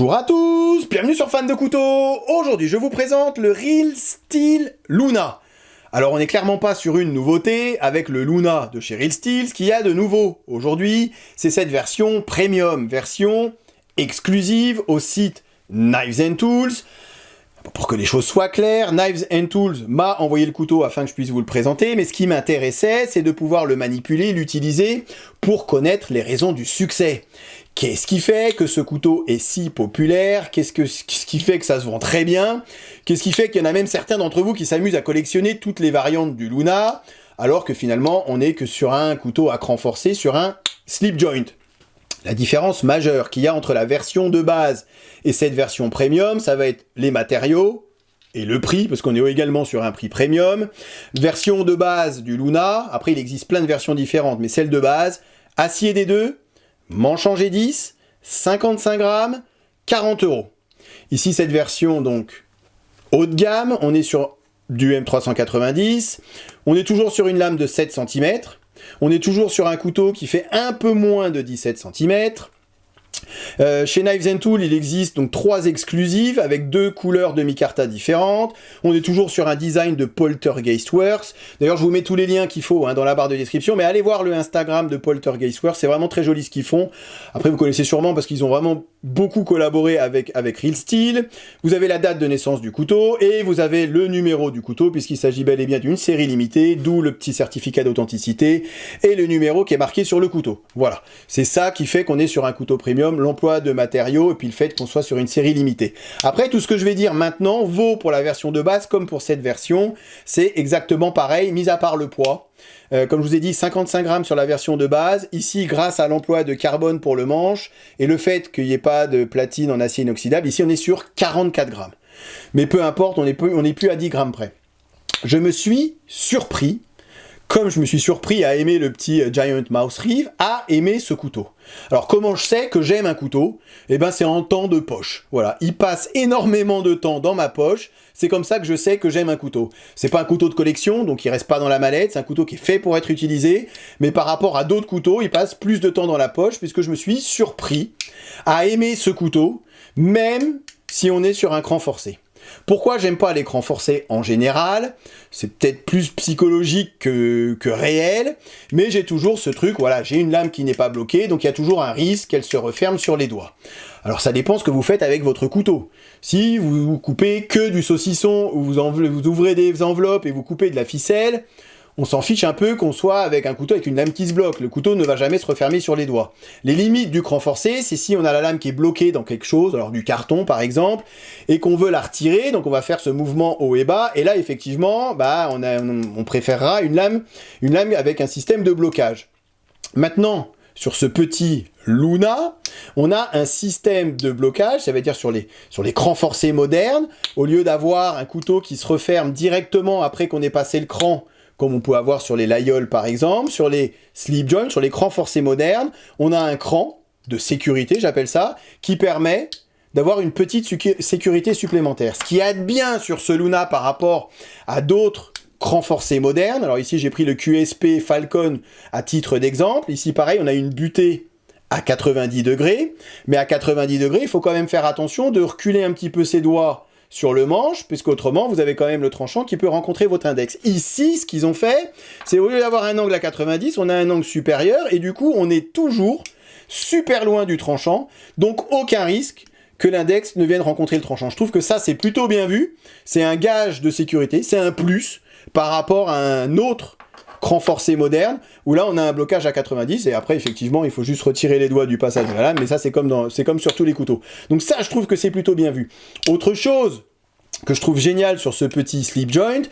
Bonjour à tous, bienvenue sur Fan de Couteaux. Aujourd'hui je vous présente le Real Steel Luna. Alors on n'est clairement pas sur une nouveauté avec le Luna de chez Real Steel. Ce qu'il y a de nouveau aujourd'hui, c'est cette version premium, version exclusive au site Knives and Tools. Pour que les choses soient claires, Knives and Tools m'a envoyé le couteau afin que je puisse vous le présenter, mais ce qui m'intéressait, c'est de pouvoir le manipuler, l'utiliser pour connaître les raisons du succès. Qu'est-ce qui fait que ce couteau est si populaire? Qu'est-ce qui fait que ça se vend très bien? Qu'est-ce qui fait qu'il y en a même certains d'entre vous qui s'amusent à collectionner toutes les variantes du Luna, alors que finalement on n'est que sur un couteau à cran forcé, sur un slip joint? La différence majeure qu'il y a entre la version de base et cette version premium, ça va être les matériaux et le prix, parce qu'on est également sur un prix premium. Version de base du Luna, après il existe plein de versions différentes, mais celle de base, acier des deux, manche en G10, 55 grammes, 40 €. Ici cette version donc haut de gamme, on est sur du M390, on est toujours sur une lame de 7 cm, on est toujours sur un couteau qui fait un peu moins de 17 cm. Chez Knives and Tools, il existe donc 3 exclusives avec 2 couleurs de micarta différentes. On est toujours sur un design de Poltergeistworks. D'ailleurs, je vous mets tous les liens qu'il faut dans la barre de description, mais allez voir le Instagram de Poltergeistworks, c'est vraiment très joli ce qu'ils font. Après, vous connaissez sûrement parce qu'ils ont vraiment beaucoup collaboré avec Real Steel. Vous avez la date de naissance du couteau et vous avez le numéro du couteau puisqu'il s'agit bel et bien d'une série limitée, d'où le petit certificat d'authenticité et le numéro qui est marqué sur le couteau. Voilà, c'est ça qui fait qu'on est sur un couteau premium, l'emploi de matériaux et puis le fait qu'on soit sur une série limitée. Après, tout ce que je vais dire maintenant vaut pour la version de base comme pour cette version. C'est exactement pareil, mis à part le poids. Comme je vous ai dit, 55 grammes sur la version de base. Ici, grâce à l'emploi de carbone pour le manche et le fait qu'il n'y ait pas de platine en acier inoxydable, ici on est sur 44 grammes. Mais peu importe, on n'est plus à 10 grammes près. Je me suis surpris, comme je me suis surpris à aimer le petit Giant Mouse Reeve, à aimer ce couteau. Alors comment je sais que j'aime un couteau? Eh ben c'est en temps de poche. Voilà, il passe énormément de temps dans ma poche. C'est comme ça que je sais que j'aime un couteau. C'est pas un couteau de collection, donc il reste pas dans la mallette. C'est un couteau qui est fait pour être utilisé. Mais par rapport à d'autres couteaux, il passe plus de temps dans la poche, puisque je me suis surpris à aimer ce couteau, même si on est sur un cran forcé. Pourquoi j'aime pas l'écran forcé en général? C'est peut-être plus psychologique que réel, mais j'ai toujours ce truc, voilà, j'ai une lame qui n'est pas bloquée, donc il y a toujours un risque qu'elle se referme sur les doigts. Alors ça dépend ce que vous faites avec votre couteau. Si vous coupez que du saucisson, ou vous ouvrez des enveloppes et vous coupez de la ficelle, on s'en fiche un peu qu'on soit avec un couteau avec une lame qui se bloque. Le couteau ne va jamais se refermer sur les doigts. Les limites du cran forcé, c'est si on a la lame qui est bloquée dans quelque chose, alors du carton par exemple, et qu'on veut la retirer, donc on va faire ce mouvement haut et bas, et là effectivement, on préférera une lame avec un système de blocage. Maintenant, sur ce petit Luna, on a un système de blocage, ça veut dire sur les crans forcés modernes, au lieu d'avoir un couteau qui se referme directement après qu'on ait passé le cran, comme on peut avoir sur les Lyol par exemple, sur les slip joints, sur les crans forcés modernes, on a un cran de sécurité, j'appelle ça, qui permet d'avoir une petite sécurité supplémentaire. Ce qui aide bien sur ce Luna par rapport à d'autres crans forcés modernes, alors ici j'ai pris le QSP Falcon à titre d'exemple, ici pareil on a une butée à 90 degrés, mais à 90 degrés il faut quand même faire attention de reculer un petit peu ses doigts sur le manche, puisqu'autrement, vous avez quand même le tranchant qui peut rencontrer votre index. Ici, ce qu'ils ont fait, c'est au lieu d'avoir un angle à 90, on a un angle supérieur, et du coup, on est toujours super loin du tranchant, donc aucun risque que l'index ne vienne rencontrer le tranchant. Je trouve que ça, c'est plutôt bien vu, c'est un gage de sécurité, c'est un plus par rapport à un autre cran forcé moderne, où là on a un blocage à 90, et après effectivement il faut juste retirer les doigts du passage de la lame, mais ça c'est comme sur tous les couteaux. Donc ça je trouve que c'est plutôt bien vu. Autre chose que je trouve génial sur ce petit slip joint,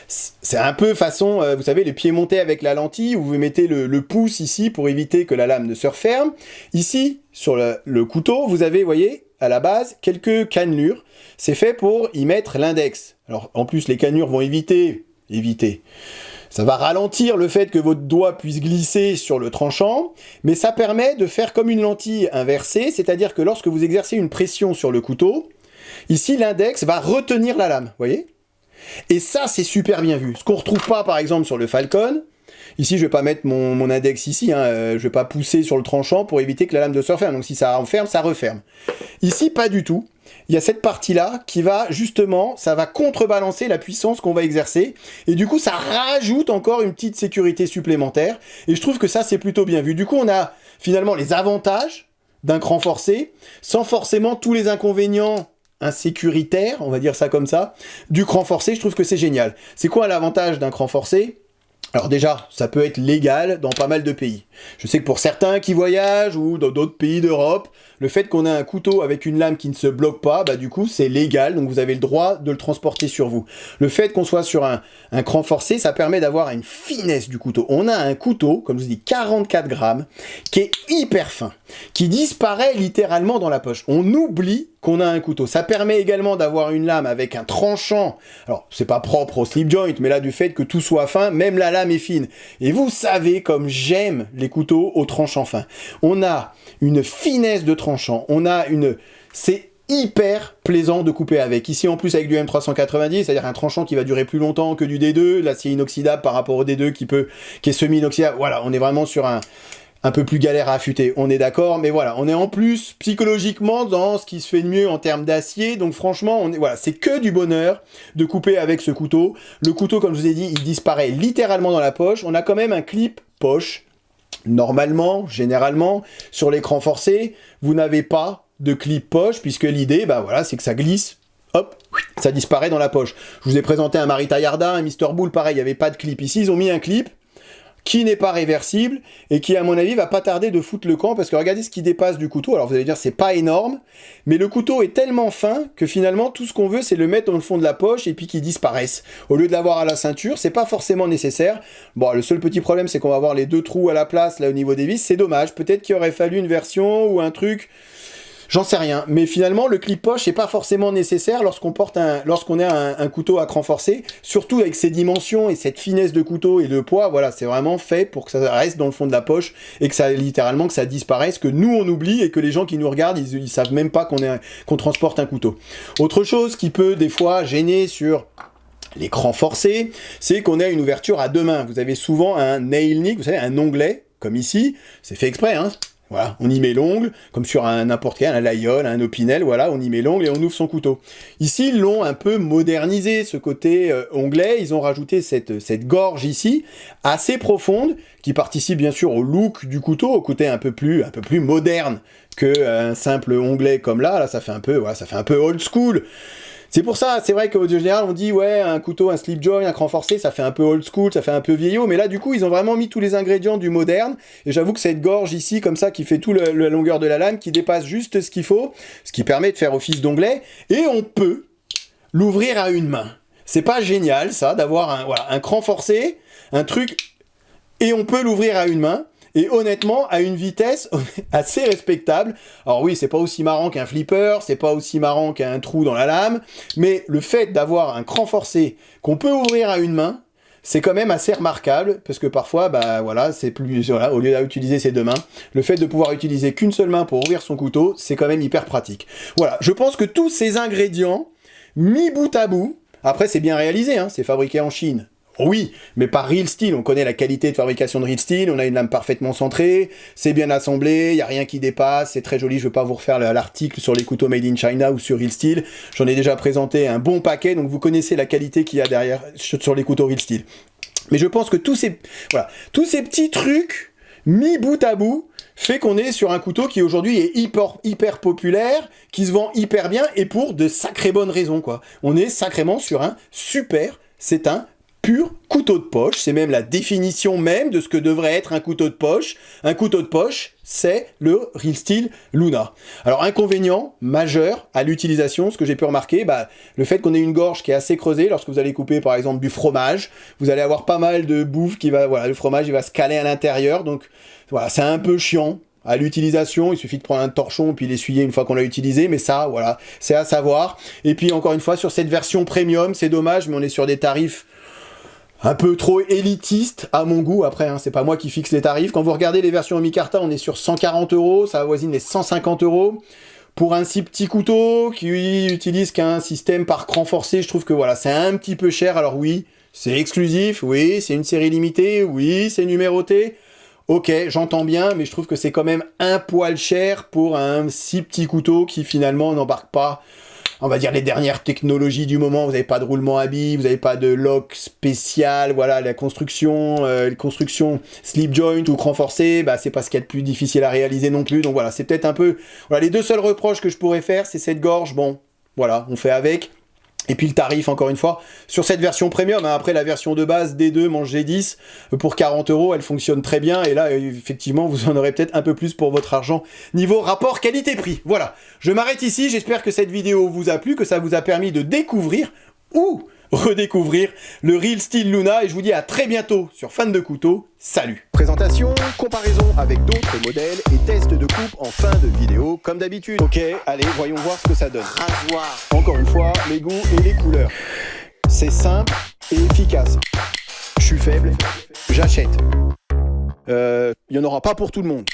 c'est un peu façon, vous savez, les pieds montés avec la lentille, où vous mettez le pouce ici pour éviter que la lame ne se referme. Ici, sur le couteau, vous avez, vous voyez, à la base, quelques cannelures. C'est fait pour y mettre l'index. Alors en plus les cannelures vont éviter. Ça va ralentir le fait que votre doigt puisse glisser sur le tranchant, mais ça permet de faire comme une lentille inversée, c'est-à-dire que lorsque vous exercez une pression sur le couteau, ici l'index va retenir la lame, vous voyez? Et ça c'est super bien vu. Ce qu'on ne retrouve pas par exemple sur le Falcon, Ici, je vais pas mettre mon index ici, hein, je vais pas pousser sur le tranchant pour éviter que la lame de se referme. Donc si ça referme, ça referme. Ici, pas du tout. Il y a cette partie-là qui va justement, ça va contrebalancer la puissance qu'on va exercer. Et du coup, ça rajoute encore une petite sécurité supplémentaire. Et je trouve que ça, c'est plutôt bien vu. Du coup, on a finalement les avantages d'un cran forcé, sans forcément tous les inconvénients insécuritaires, on va dire ça comme ça, du cran forcé. Je trouve que c'est génial. C'est quoi l'avantage d'un cran forcé ? Alors déjà, ça peut être légal dans pas mal de pays. Je sais que pour certains qui voyagent ou dans d'autres pays d'Europe, le fait qu'on a un couteau avec une lame qui ne se bloque pas, bah du coup c'est légal, donc vous avez le droit de le transporter sur vous. Le fait qu'on soit sur un cran forcé, ça permet d'avoir une finesse du couteau. On a un couteau, comme je vous dis, 44 grammes, qui est hyper fin, qui disparaît littéralement dans la poche. On oublie qu'on a un couteau. Ça permet également d'avoir une lame avec un tranchant. Alors, c'est pas propre au slip joint, mais là, du fait que tout soit fin, même la lame est fine. Et vous savez comme j'aime les couteaux au tranchant fin. On a une finesse de tranchant. C'est hyper plaisant de couper avec. Ici, en plus, avec du M390, c'est-à-dire un tranchant qui va durer plus longtemps que du D2, l'acier inoxydable par rapport au D2 qui est semi-inoxydable. Voilà, on est vraiment sur un peu plus galère à affûter, on est d'accord, mais voilà, on est en plus psychologiquement dans ce qui se fait de mieux en termes d'acier, donc franchement, voilà, c'est que du bonheur de couper avec ce couteau. Le couteau, comme je vous ai dit, il disparaît littéralement dans la poche. On a quand même un clip poche. Normalement, généralement, sur l'écran forcé, vous n'avez pas de clip poche, puisque l'idée, bah voilà, c'est que ça glisse. Hop, ça disparaît dans la poche. Je vous ai présenté un Marita Yarda, un Mr. Bull, pareil, il n'y avait pas de clip. Ici, ils ont mis un clip qui n'est pas réversible et qui, à mon avis, va pas tarder de foutre le camp, parce que regardez ce qui dépasse du couteau. Alors vous allez dire, c'est pas énorme, mais le couteau est tellement fin que finalement, tout ce qu'on veut, c'est le mettre dans le fond de la poche et puis qu'il disparaisse. Au lieu de l'avoir à la ceinture, c'est pas forcément nécessaire. Bon, le seul petit problème, c'est qu'on va avoir les deux trous à la place, là, au niveau des vis. C'est dommage. Peut-être qu'il aurait fallu une version ou un truc... J'en sais rien, mais finalement le clip poche n'est pas forcément nécessaire lorsqu'on a un couteau à cran forcé, surtout avec ses dimensions et cette finesse de couteau et de poids. Voilà, c'est vraiment fait pour que ça reste dans le fond de la poche et que ça littéralement que ça disparaisse, que nous on oublie et que les gens qui nous regardent ils savent même pas qu'on transporte un couteau. Autre chose qui peut des fois gêner sur l'écran forcé, c'est qu'on a une ouverture à deux mains. Vous avez souvent un nail nick, vous savez, un onglet comme ici, c'est fait exprès, hein. Voilà, on y met l'ongle, comme sur n'importe quel, un Lyol, un Opinel, voilà, on y met l'ongle et on ouvre son couteau. Ici, ils l'ont un peu modernisé, ce côté onglet, ils ont rajouté cette gorge ici, assez profonde, qui participe bien sûr au look du couteau, au côté un peu plus moderne qu'un simple onglet comme là, ça fait un peu old school. C'est pour ça, c'est vrai qu'au général, on dit, ouais, un couteau, un slip joint, un cran forcé, ça fait un peu old school, ça fait un peu vieillot, mais là, du coup, ils ont vraiment mis tous les ingrédients du moderne, et j'avoue que cette gorge ici, comme ça, qui fait toute la longueur de la lame, qui dépasse juste ce qu'il faut, ce qui permet de faire office d'onglet, et on peut l'ouvrir à une main. C'est pas génial, ça, d'avoir un cran forcé, un truc, et on peut l'ouvrir à une main. Et honnêtement, à une vitesse assez respectable. Alors oui, c'est pas aussi marrant qu'un flipper, c'est pas aussi marrant qu'un trou dans la lame, mais le fait d'avoir un cran forcé qu'on peut ouvrir à une main, c'est quand même assez remarquable, parce que parfois, bah voilà, c'est plus, voilà, au lieu d'utiliser ses deux mains, le fait de pouvoir utiliser qu'une seule main pour ouvrir son couteau, c'est quand même hyper pratique. Voilà, je pense que tous ces ingrédients, mis bout à bout, après c'est bien réalisé, hein, c'est fabriqué en Chine. Oui, mais par Real Steel, on connaît la qualité de fabrication de Real Steel, on a une lame parfaitement centrée, c'est bien assemblé, il n'y a rien qui dépasse, c'est très joli, je ne vais pas vous refaire l'article sur les couteaux Made in China ou sur Real Steel, j'en ai déjà présenté un bon paquet, donc vous connaissez la qualité qu'il y a derrière sur les couteaux Real Steel. Mais je pense que tous ces petits trucs, mis bout à bout, fait qu'on est sur un couteau qui aujourd'hui est hyper populaire, qui se vend hyper bien, et pour de sacrées bonnes raisons, quoi. On est sacrément sur c'est un pur couteau de poche, c'est même la définition même de ce que devrait être un couteau de poche. Un couteau de poche, c'est le Real Steel Luna. Alors, inconvénient majeur à l'utilisation, ce que j'ai pu remarquer, le fait qu'on ait une gorge qui est assez creusée, lorsque vous allez couper par exemple du fromage, vous allez avoir pas mal de bouffe le fromage il va se caler à l'intérieur, donc voilà, c'est un peu chiant. À l'utilisation, il suffit de prendre un torchon puis l'essuyer une fois qu'on l'a utilisé, mais ça, voilà, c'est à savoir. Et puis encore une fois, sur cette version premium, c'est dommage, mais on est sur des tarifs un peu trop élitiste à mon goût. Après, hein, c'est pas moi qui fixe les tarifs. Quand vous regardez les versions Micarta, on est sur 140 €, ça avoisine les 150 €. Pour un si petit couteau qui utilise qu'un système par cran forcé, je trouve que voilà, c'est un petit peu cher. Alors oui, c'est exclusif, oui, c'est une série limitée, oui, c'est numéroté. Ok, j'entends bien, mais je trouve que c'est quand même un poil cher pour un si petit couteau qui finalement n'embarque pas, on va dire, les dernières technologies du moment. Vous n'avez pas de roulement à billes, vous n'avez pas de lock spécial, voilà, la construction, slip joint ou cran forcé, bah, c'est pas ce qu'il y a de plus difficile à réaliser non plus. Donc voilà, c'est peut-être un peu... Voilà, les deux seuls reproches que je pourrais faire, c'est cette gorge, bon, voilà, on fait avec. Et puis le tarif, encore une fois, sur cette version premium, hein, après la version de base D2 manche G10, pour 40 €, elle fonctionne très bien, et là, effectivement, vous en aurez peut-être un peu plus pour votre argent, niveau rapport qualité-prix. Voilà, je m'arrête ici, j'espère que cette vidéo vous a plu, que ça vous a permis de découvrir, ou redécouvrir, le Real Steel Luna, et je vous dis à très bientôt sur Fan de Couteau, salut! Présentation, comparaison avec d'autres modèles, et test de coupe en fin de vidéo, comme d'habitude. Ok, allez, voyons voir ce que ça donne. Rasoir. Encore une fois, les goûts et les couleurs. C'est simple et efficace. Je suis faible, j'achète. Il n'y en aura pas pour tout le monde.